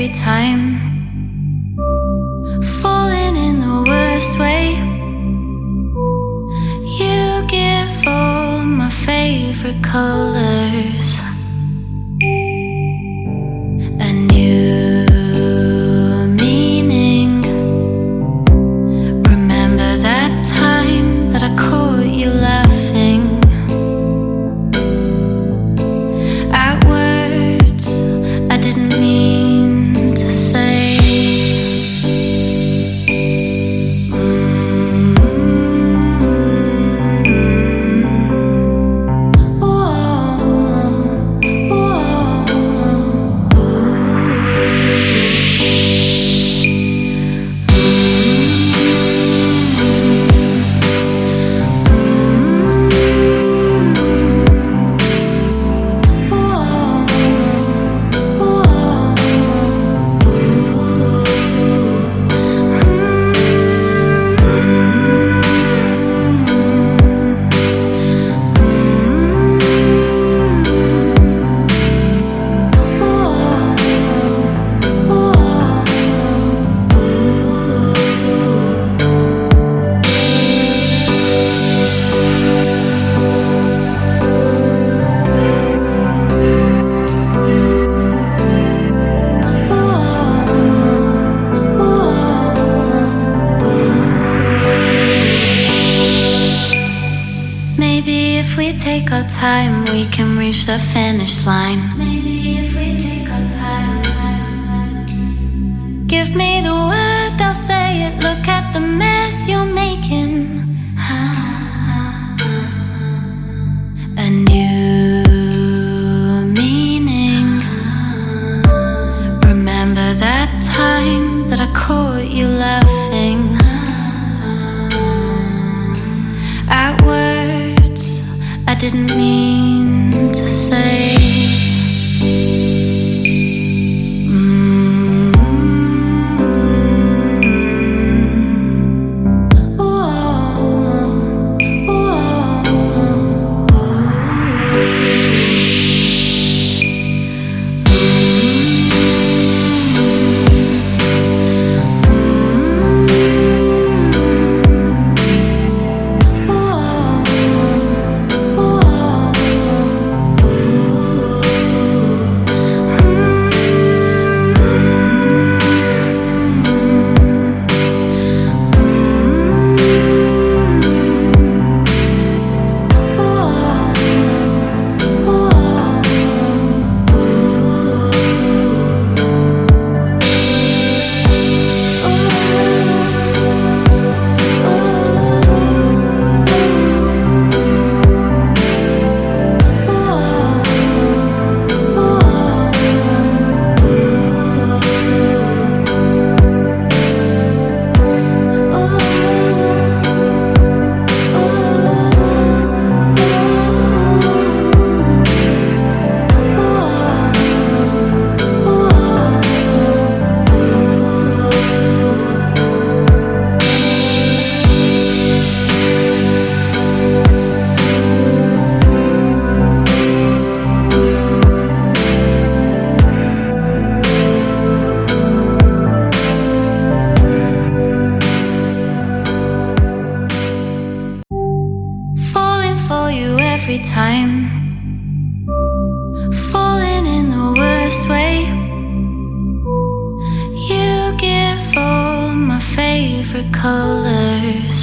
every time, falling in the worst way. You give all my favorite colors a new meaning. Remember that time that I caught you laughing at words I didn't mean to say. Time we can reach the finish line. Maybe if we take our time. Give me the word, I'll say it. Look at the mess you're making. A new meaning. Remember that time that I caught you laughing at words I didn't mean to say. Colors